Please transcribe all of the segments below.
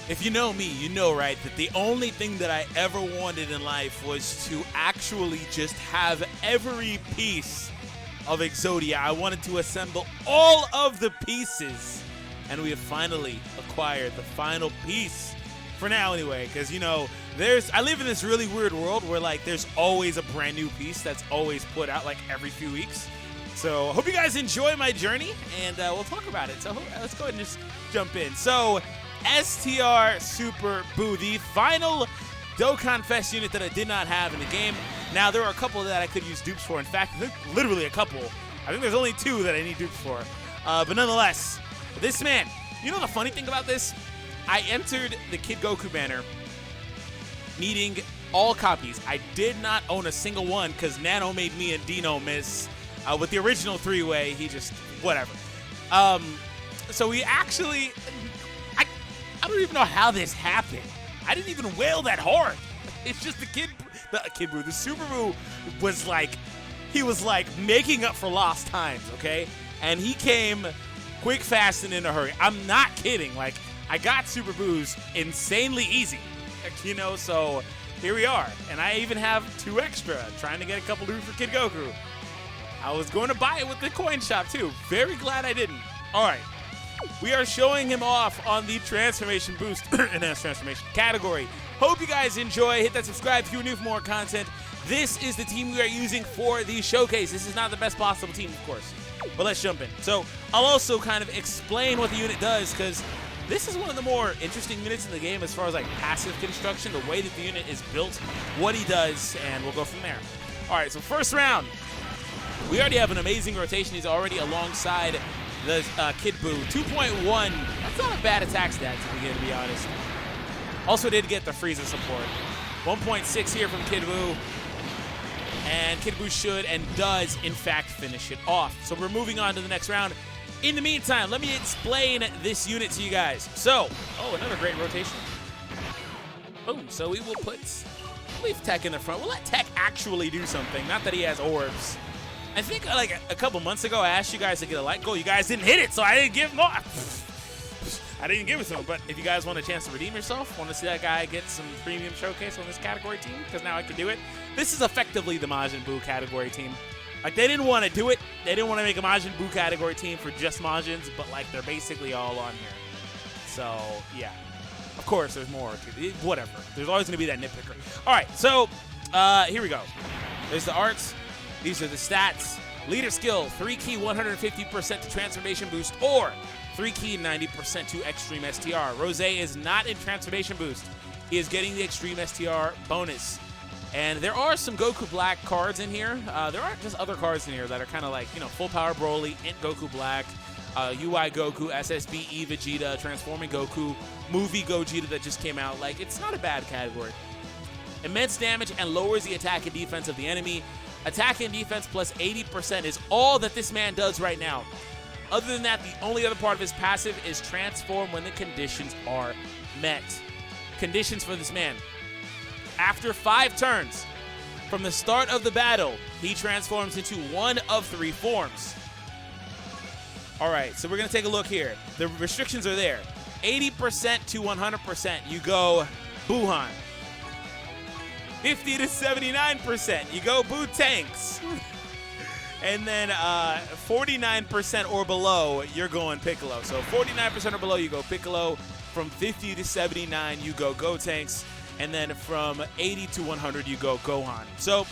If you know me, you know, right, that the only thing that I ever wanted in life was to actually just have every piece of Exodia. I wanted to assemble all of the pieces, and we have finally acquired the final piece. For now, anyway, because, you know, I live in this really weird world where, like, there's always a brand new piece that's always put out, like, every few weeks. So, hope you guys enjoy my journey, and we'll talk about it. So, let's go ahead and just jump in. So, STR Super Buu, the final Dokkan Fest unit that I did not have in the game. Now, there are a couple that I could use dupes for. In fact, literally a couple. I think there's only 2 that I need dupes for. But nonetheless, this man, you know the funny thing about this? I entered the Kid Goku banner needing all copies. I did not own a single one because Nano made me and Dino miss with the original 3-way. He just, whatever. So we actually, I don't even know how this happened. I didn't even wail that hard. It's just the Kid Buu, the Super Buu was like, he was like making up for lost times, okay? And he came quick, fast, and in a hurry. I'm not kidding. Like, I got Super Buus insanely easy, you know, so here we are. And I even have 2 extra, trying to get a couple dupes for Kid Goku. I was going to buy it with the coin shop, too. Very glad I didn't. All right. We are showing him off on the Transformation Boost Enhanced Transformation category. Hope you guys enjoy. Hit that subscribe if you're new for more content. This is the team we are using for the showcase. This is not the best possible team, of course. But let's jump in. So I'll also kind of explain what the unit does, because this is one of the more interesting units in the game as far as like passive construction, the way that the unit is built, what he does, and we'll go from there. All right, so first round. We already have an amazing rotation. He's already alongside the Kid Buu. 2.1, that's not a bad attack stat to be honest. Also did get the Frieza support. 1.6 here from Kid Buu. And Kid Buu should and does, in fact, finish it off. So we're moving on to the next round. In the meantime, let me explain this unit to you guys. So, another great rotation. Boom, so we will leave Tech in the front. We'll let Tech actually do something, not that he has orbs. I think like a couple months ago, I asked you guys to get a light goal. You guys didn't hit it, so I didn't give him I didn't give it to him. But if you guys want a chance to redeem yourself, want to see that guy get some premium showcase on this category team, because now I can do it. This is effectively the Majin Buu category team. Like, they didn't want to do it. They didn't want to make a Majin Buu category team for just Majins, but, like, they're basically all on here. So, yeah. Of course, there's more. Whatever. There's always going to be that nitpicker. All right, so here we go. There's the arts. These are the stats. Leader skill, 3-key 150% to Transformation Boost, or 3-key 90% to Extreme STR. Rose is not in Transformation Boost. He is getting the Extreme STR bonus. And there are some Goku Black cards in here. There aren't just other cards in here that are kind of like, you know, Full Power Broly, Int Goku Black, UI Goku, SSB E Vegeta, Transforming Goku, Movie Gogeta that just came out. Like, it's not a bad category. Immense damage and lowers the attack and defense of the enemy. Attack and defense plus 80% is all that this man does right now. Other than that, the only other part of his passive is transform when the conditions are met. Conditions for this man. After 5 turns from the start of the battle, he transforms into one of 3 forms. All right, so we're going to take a look here. The restrictions are there. 80% to 100%, you go Buuhan. 50 to 79%, you go Gotenks. And then 49% or below, you're going Piccolo. So 49% or below, you go Piccolo. From 50 to 79, you go Gotenks. And then from 80 to 100, you go Gohan. So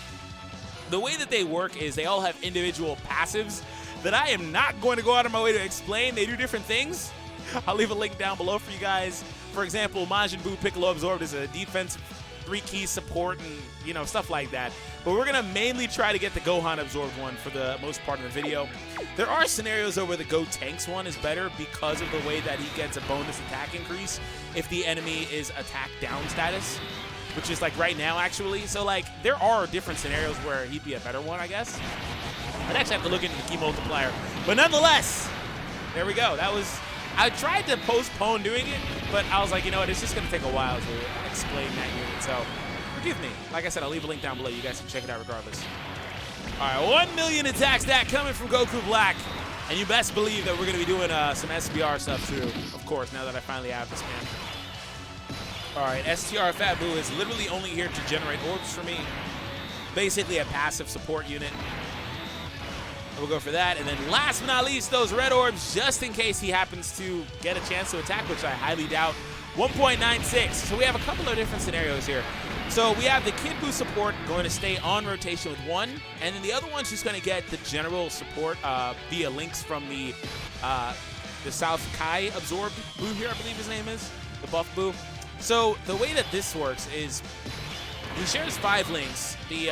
the way that they work is they all have individual passives that I am not going to go out of my way to explain. They do different things. I'll leave a link down below for you guys. For example, Majin Buu Piccolo Absorbed is a defensive 3-key support and, you know, stuff like that. But we're going to mainly try to get the Gohan Absorbed one for the most part of the video. There are scenarios though where the Gotenks one is better because of the way that he gets a bonus attack increase if the enemy is attack down status, which is like right now actually. So like there are different scenarios where he'd be a better one, I guess. I'd actually have to look into the key multiplier. But nonetheless, there we go. I tried to postpone doing it, but I was like, you know what, it's just going to take a while to explain that unit. So forgive me. Like I said, I'll leave a link down below. You guys can check it out regardless. All right, 1 million attack stat coming from Goku Black. And you best believe that we're going to be doing some SBR stuff too, of course, now that I finally have this man. All right, STR Fat Boo is literally only here to generate orbs for me. Basically a passive support unit. We'll go for that. And then last but not least, those red orbs, just in case he happens to get a chance to attack, which I highly doubt. 1.96. So we have a couple of different scenarios here. So we have the Kid Buu support going to stay on rotation with one, and then the other one's just going to get the general support via links from the South Kai absorbed Buu here, I believe his name is, the buff Buu. So the way that this works is he shares 5 links. The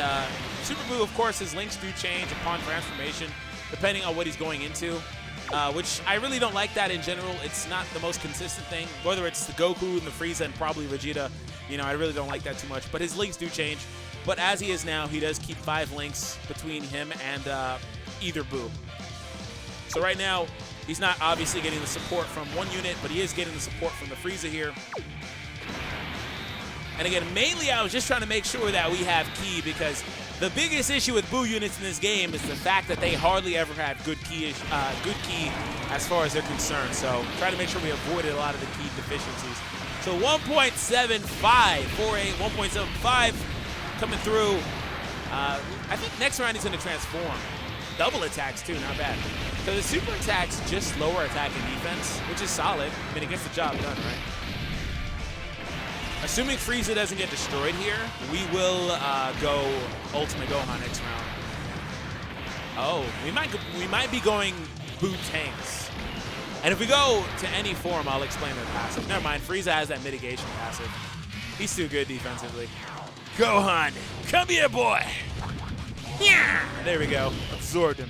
Super Buu, of course, his links do change upon transformation, depending on what he's going into. Which I really don't like that in general. It's not the most consistent thing. Whether it's the Goku and the Frieza and probably Vegeta, you know, I really don't like that too much. But his links do change. But as he is now, he does keep 5 links between him and either Buu. So right now, he's not obviously getting the support from one unit, but he is getting the support from the Frieza here. And again, mainly I was just trying to make sure that we have Ki, because the biggest issue with Buu units in this game is the fact that they hardly ever have good Ki as far as they're concerned. So try to make sure we avoided a lot of the Ki deficiencies. So 1.75 for a 1.75 coming through. I think next round he's going to transform. Double attacks too, not bad. So the super attacks just lower attack and defense, which is solid. I mean, it gets the job done, right? Assuming Frieza doesn't get destroyed here, we will go Ultimate Gohan next round. Oh, we might be going Gotenks. And if we go to any form, I'll explain their passive. Never mind, Frieza has that mitigation passive. He's too good defensively. Gohan, come here, boy. Yeah, there we go. Absorbed him.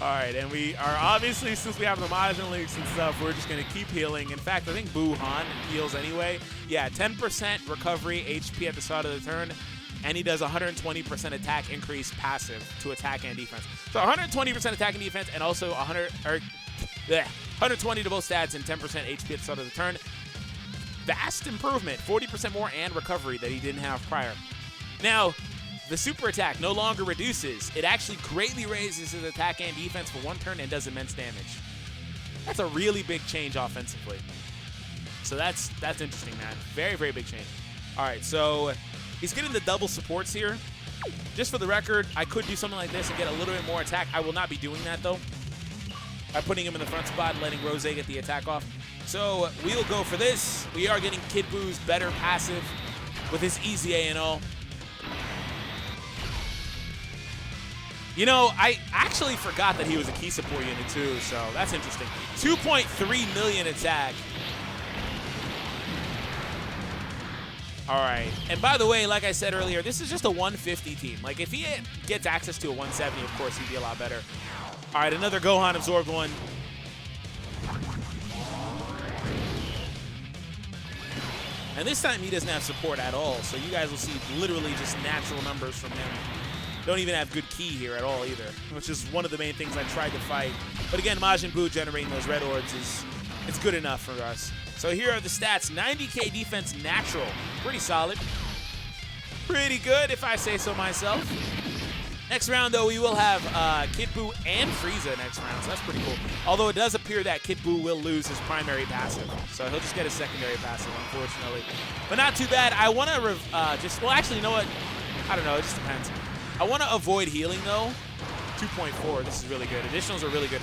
All right, and we are obviously, since we have the Majin Leaks and stuff, we're just going to keep healing. In fact, I think Buuhan heals anyway. Yeah, 10% recovery HP at the start of the turn, and he does 120% attack increase passive to attack and defense. So 120% attack and defense, and also 120 to both stats and 10% HP at the start of the turn. Vast improvement, 40% more and recovery that he didn't have prior. Now, the super attack no longer reduces. It actually greatly raises his attack and defense for one turn and does immense damage. That's a really big change offensively. So that's interesting, man. Very, very big change. All right, so he's getting the double supports here. Just for the record, I could do something like this and get a little bit more attack. I will not be doing that, though, by putting him in the front spot and letting Rose get the attack off. So we'll go for this. We are getting Kid Buu's better passive with his easy A and all. You know, I actually forgot that he was a key support unit too, so that's interesting. 2.3 million attack. All right, and by the way, like I said earlier, this is just a 150 team. Like, if he gets access to a 170, of course, he'd be a lot better. All right, another Gohan absorbed one. And this time he doesn't have support at all, so you guys will see literally just natural numbers from him. Don't even have good Ki here at all either, which is one of the main things I tried to fight. But again, Majin Buu generating those red orbs it's good enough for us. So here are the stats. 90k defense natural. Pretty solid. Pretty good if I say so myself. Next round, though, we will have Kid Buu and Frieza next round, so that's pretty cool. Although it does appear that Kid Buu will lose his primary passive, so he'll just get a secondary passive, unfortunately. But not too bad. I want to well, actually, you know what? I don't know. It just depends. I want to avoid healing, though. 2.4, this is really good. Additionals are really good.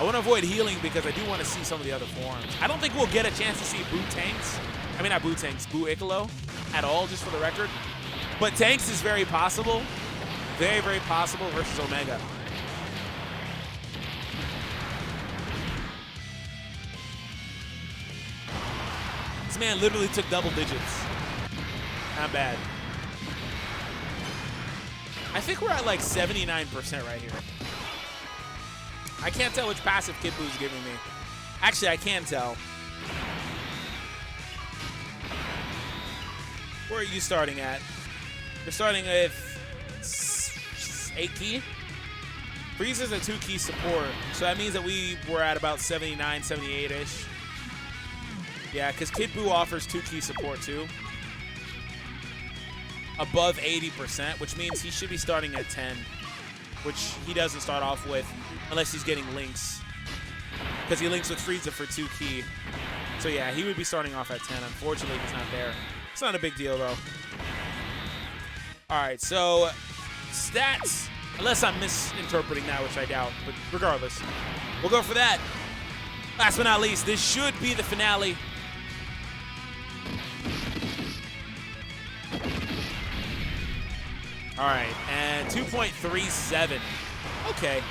I want to avoid healing because I do want to see some of the other forms. I don't think we'll get a chance to see Gotenks. I mean, not Gotenks, Piccolo at all, just for the record. But Tanks is very possible. Very, very possible versus Omega. This man literally took double digits. Not bad. I think we're at like 79% right here. I can't tell which passive Kid Buu's giving me. Actually, I can tell. Where are you starting at? You're starting with 8 Ki. Frieza's a 2 Ki support, so that means that we were at about 79, 78-ish. Yeah, because Kid Buu offers 2 Ki support too. Above 80%, which means he should be starting at 10, which he doesn't start off with unless he's getting links, because he links with Frieza for 2 Ki. So yeah, he would be starting off at 10. Unfortunately, he's not there. It's not a big deal, though. All right, so stats, unless I'm misinterpreting that, which I doubt, but regardless, we'll go for that. Last but not least, this should be the finale. All right, and 2.37. Okay.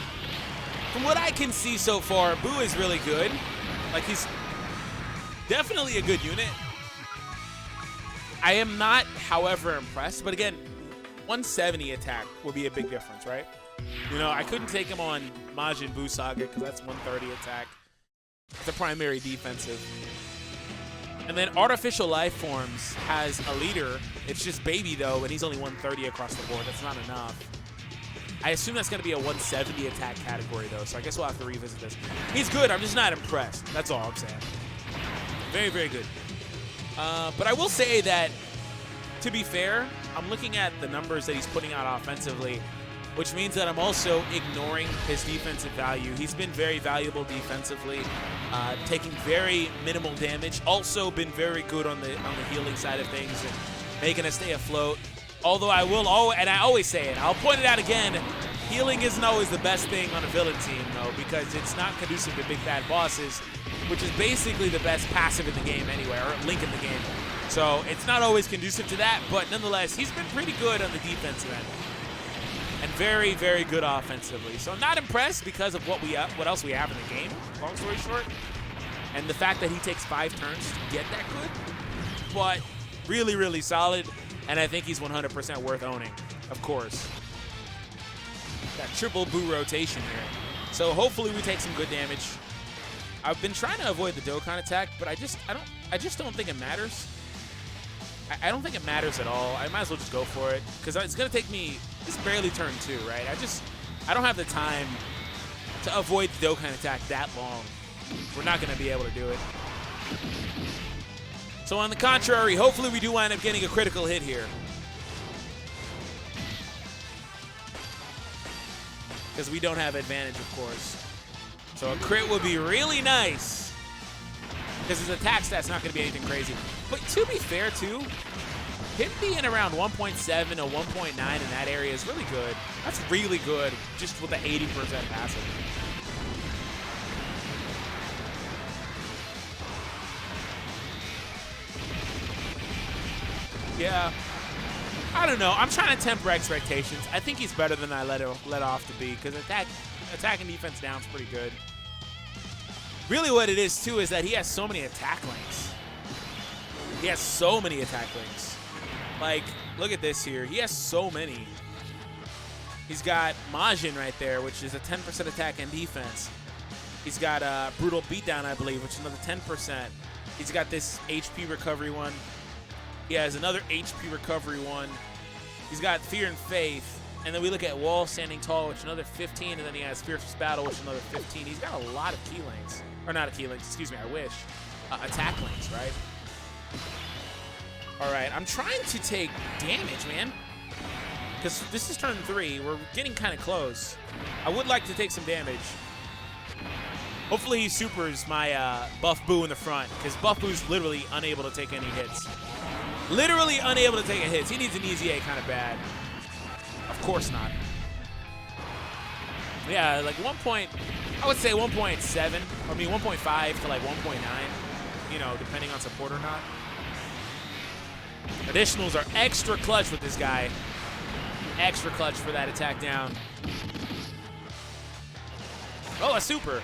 From what I can see so far, Buu is really good. Like, he's definitely a good unit. I am not, however, impressed. But again, 170 attack will be a big difference, right? You know, I couldn't take him on Majin Buu Saga because that's 130 attack. It's a primary defensive. And then Artificial Life Forms has a leader. It's just Baby, though, and he's only 130 across the board. That's not enough. I assume that's going to be a 170 attack category, though, so I guess we'll have to revisit this. He's good. I'm just not impressed. That's all I'm saying. Very, very good. But I will say that, to be fair, I'm looking at the numbers that he's putting out offensively, which means that I'm also ignoring his defensive value. He's been very valuable defensively, taking very minimal damage. Also been very good on the healing side of things and making us stay afloat. Although I will always, and I always say it, I'll point it out again, healing isn't always the best thing on a villain team, though, because it's not conducive to big bad bosses, which is basically the best passive in the game anyway, or link in the game. So it's not always conducive to that, but nonetheless, he's been pretty good on the defensive end. And very, very good offensively. So not impressed because of what else we have in the game, long story short. And the fact that he takes 5 turns to get that good. But really, really solid. And I think he's 100% worth owning, of course. That triple Buu rotation here. So hopefully we take some good damage. I've been trying to avoid the Dokkan attack, but I just don't think it matters. I don't think it matters at all. I might as well just go for it because it's gonna take me. It's barely turn 2, right? I don't have the time to avoid the Dokkan attack that long. We're not gonna be able to do it. So on the contrary, hopefully we do wind up getting a critical hit here. Because we don't have advantage, of course. So a crit would be really nice. Because his attack stat's not going to be anything crazy. But to be fair, too, him being around 1.7 or 1.9 in that area is really good. That's really good, just with the 80% passive. Yeah, I don't know. I'm trying to temper expectations. I think he's better than I let off to be because attack and defense down is pretty good. Really what it is, too, is that he has so many attack links. He has so many attack links. Like, look at this here. He has so many. He's got Majin right there, which is a 10% attack and defense. He's got Brutal Beatdown, I believe, which is another 10%. He's got this HP recovery one. He has another HP recovery one. He's got Fear and Faith. And then we look at Wall Standing Tall, which is another 15. And then he has Fierce Battle, which is another 15. He's got a lot of key links. Or not a key links, excuse me, I wish. Attack links, right? All right, I'm trying to take damage, man. Because this is turn 3. We're getting kind of close. I would like to take some damage. Hopefully he supers my Buff Buu in the front. Because Buff Buu's literally unable to take any hits. Literally unable to take a hit. He needs an easy A kind of bad. Of course not. Yeah, like I would say 1.7. I mean 1.5 to like 1.9. You know, depending on support or not. Additionals are extra clutch with this guy. Extra clutch for that attack down. Oh, a super.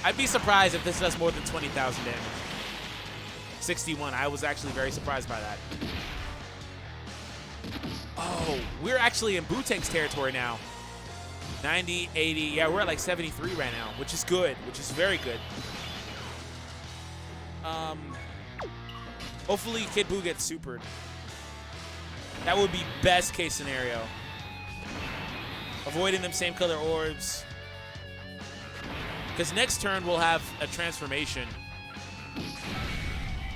I'd be surprised if this does more than 20,000 damage. 61. I was actually very surprised by that. Oh, we're actually in Gotenks territory now. 90, 80. Yeah, we're at like 73 right now, which is good, which is very good. Hopefully Kid Buu gets supered. That would be best case scenario. Avoiding them same color orbs. Because next turn we'll have a transformation.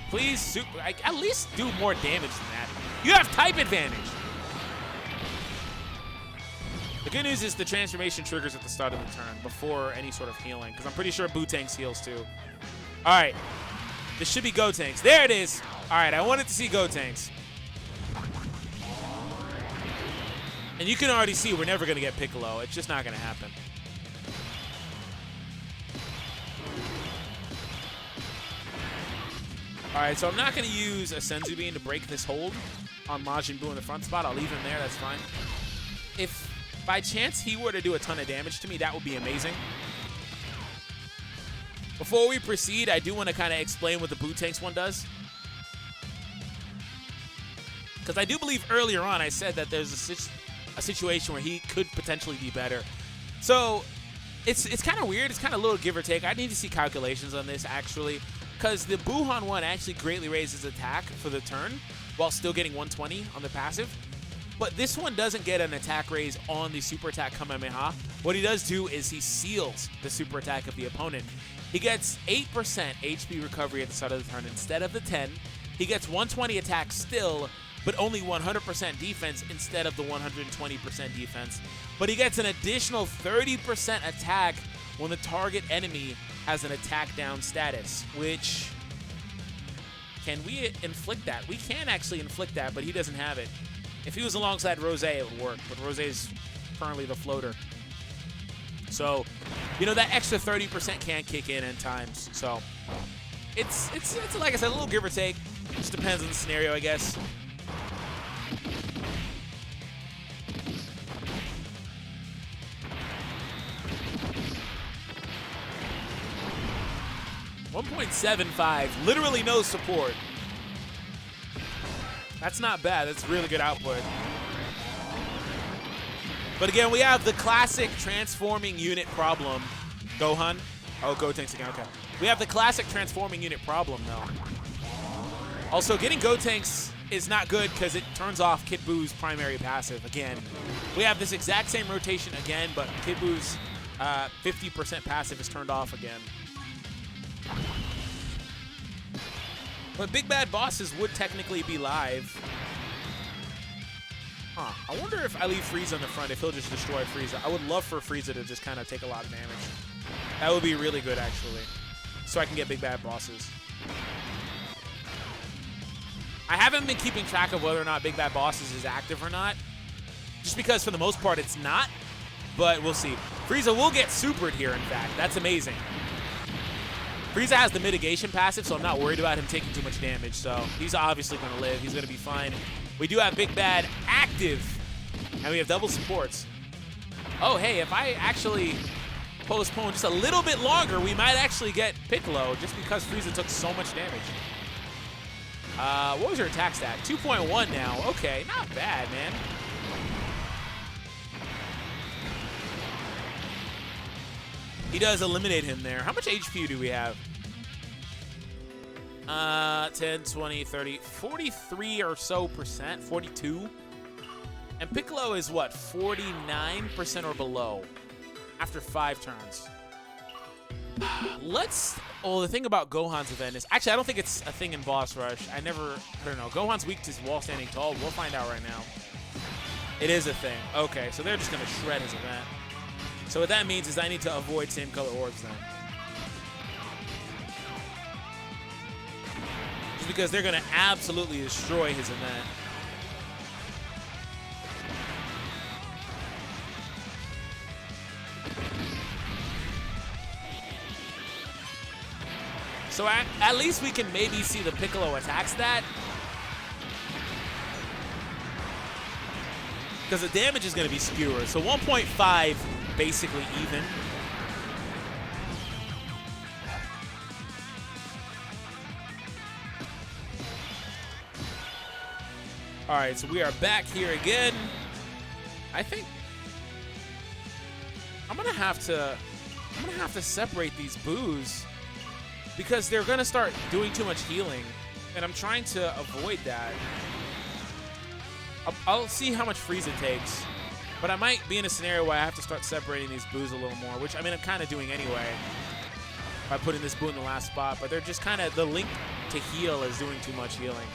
Please, super, at least do more damage than that. You have type advantage. The good news is the transformation triggers at the start of the turn before any sort of healing, because I'm pretty sure Gotenks heals too. All right. This should be Gotenks. There it is. All right, I wanted to see Gotenks. And you can already see we're never going to get Piccolo. It's just not going to happen. All right, so I'm not going to use a Senzu Bean to break this hold on Majin Buu in the front spot. I'll leave him there. That's fine. If by chance he were to do a ton of damage to me, that would be amazing. Before we proceed, I do want to kind of explain what the Gotenks one does. Because I do believe earlier on I said that there's a situation where he could potentially be better. So it's kind of weird. It's kind of a little give or take. I need to see calculations on this, actually. Because the Buuhan one actually greatly raises attack for the turn while still getting 120 on the passive. But this one doesn't get an attack raise on the super attack Kamehameha. What he does do is he seals the super attack of the opponent. He gets 8% HP recovery at the start of the turn instead of the 10. He gets 120 attack still, but only 100% defense instead of the 120% defense. But he gets an additional 30% attack when the target enemy has an attack down status, which, can we inflict that? We can actually inflict that, but he doesn't have it. If he was alongside Rose, it would work, but Rose is currently the floater. So, you know, that extra 30% can kick in at times. So, it's like I said, a little give or take. Just depends on the scenario, I guess. .75, literally no support. That's not bad. That's really good output. But again, we have the classic transforming unit problem. Gohan. Oh, Gotenks again. Okay. We have the classic transforming unit problem, though. Also, getting Gotenks is not good because it turns off Kid Buu's primary passive again. We have this exact same rotation again, but Kid Buu's 50% passive is turned off again. But Big Bad Bosses would technically be live. Huh. I wonder if I leave Frieza on the front, if he'll just destroy Frieza. I would love for Frieza to just kind of take a lot of damage. That would be really good, actually. So I can get Big Bad Bosses. I haven't been keeping track of whether or not Big Bad Bosses is active or not. Just because, for the most part, it's not. But we'll see. Frieza will get supered here, in fact. That's amazing. Frieza has the mitigation passive, so I'm not worried about him taking too much damage. So he's obviously going to live. He's going to be fine. We do have Big Bad active, and we have double supports. Oh, hey, if I actually postpone just a little bit longer, we might actually get Piccolo, just because Frieza took so much damage. What was your attack stat? 2.1 now. Okay, not bad, man. He does eliminate him there. How much HP do we have? 10, 20, 30, 43 or so percent, 42. And Piccolo is what, 49% or below after 5 turns. Oh, the thing about Gohan's event is, actually, I don't think it's a thing in Boss Rush. I don't know. Gohan's weak to wall standing tall. We'll find out right now. It is a thing. Okay, so they're just going to shred his event. So what that means is I need to avoid same color orbs then. Just because they're going to absolutely destroy his event. So at least we can maybe see the Piccolo attack stat. Because the damage is going to be skewer. So 1.5 basically even. All right, so we are back here again. I think I'm gonna have to separate these Buus because they're gonna start doing too much healing, and I'm trying to avoid that. I'll see how much Frieza takes, but I might be in a scenario where I have to start separating these Buus a little more, which I mean I'm kind of doing anyway by putting this Buu in the last spot, but they're just kind of, the link to heal is doing too much healing.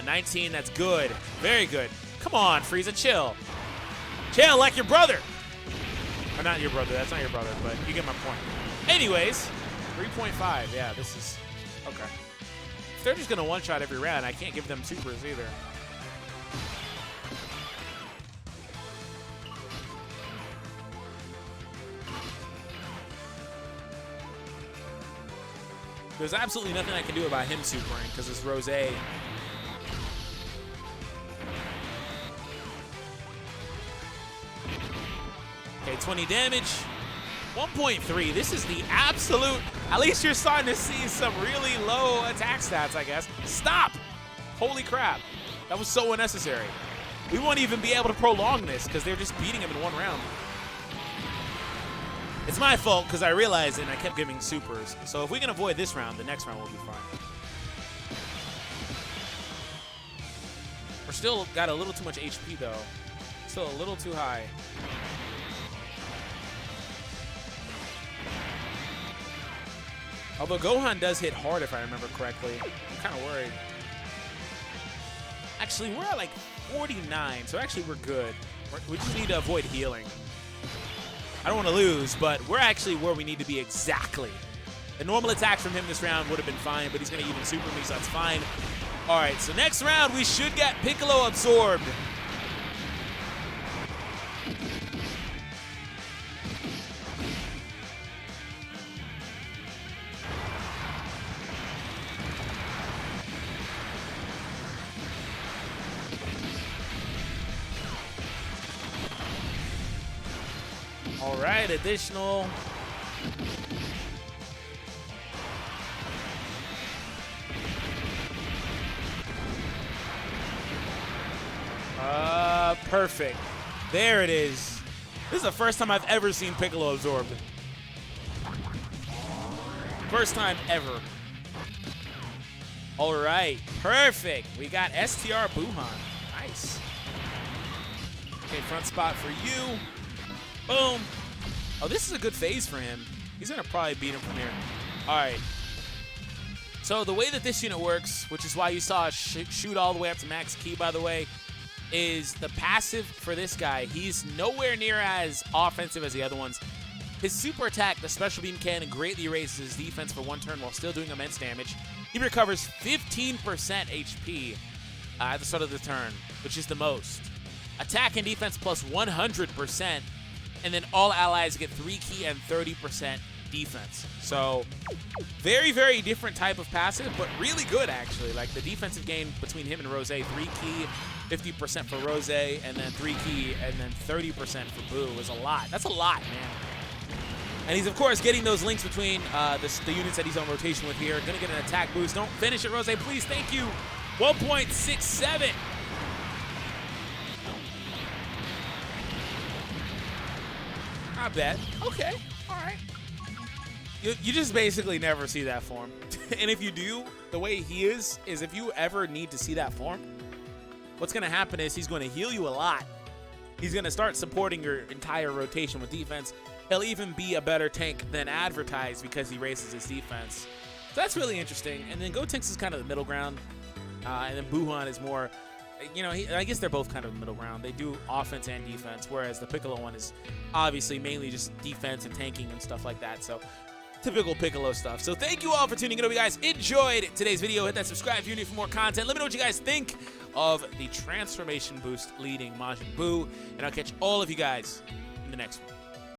19, that's good. Very good. Come on, Frieza, chill. Chill like your brother. Or not your brother. That's not your brother, but you get my point. Anyways, 3.5. Yeah, this is okay. If they're just gonna one-shot every round, I can't give them supers either. There's absolutely nothing I can do about him supering because it's Rose. Okay, 20 damage. 1.3. This is the absolute. At least you're starting to see some really low attack stats, I guess. Stop! Holy crap. That was so unnecessary. We won't even be able to prolong this because they're just beating him in one round. It's my fault because I realized it and I kept giving supers. So if we can avoid this round, the next round will be fine. We're still got a little too much HP though. Still a little too high. Although Gohan does hit hard if I remember correctly. I'm kind of worried. Actually, we're at like 49, so actually we're good. We just need to avoid healing. I don't want to lose, but we're actually where we need to be exactly. The normal attacks from him this round would have been fine, but he's going to even super me, so that's fine. All right, so next round, we should get Piccolo absorbed. All right, additional. Perfect. There it is. This is the first time I've ever seen Piccolo absorbed. First time ever. All right, perfect. We got STR Buuhan. Nice. Okay, front spot for you. Boom. Oh, this is a good phase for him. He's going to probably beat him from here. All right. So the way that this unit works, which is why you saw us shoot all the way up to max ki, by the way, is the passive for this guy. He's nowhere near as offensive as the other ones. His super attack, the special beam cannon, greatly raises his defense for one turn while still doing immense damage. He recovers 15% HP at the start of the turn, which is the most. Attack and defense plus 100%. And then all allies get 3 ki and 30% defense. So very, very different type of passive, but really good actually. Like the defensive gain between him and Rose, 3 ki, 50% for Rose, and then 3 ki, and then 30% for Boo is a lot. That's a lot, man. And he's, of course, getting those links between the units that he's on rotation with here. Gonna get an attack boost. Don't finish it, Rose, please. Thank you. 1.67. Not bad. Okay. All right. You just basically never see that form. And if you do, the way he is if you ever need to see that form, what's going to happen is he's going to heal you a lot. He's going to start supporting your entire rotation with defense. He'll even be a better tank than advertised because he raises his defense. So that's really interesting. And then Gotenks is kind of the middle ground. And then Buuhan is more, you know, I guess they're both kind of the middle ground. They do offense and defense, whereas the Piccolo one is obviously mainly just defense and tanking and stuff like that. So typical Piccolo stuff. So thank you all for tuning in. If you guys enjoyed today's video, hit that subscribe if you're new for more content. Let me know what you guys think of the transformation boost leading Majin Buu, and I'll catch all of you guys in the next one.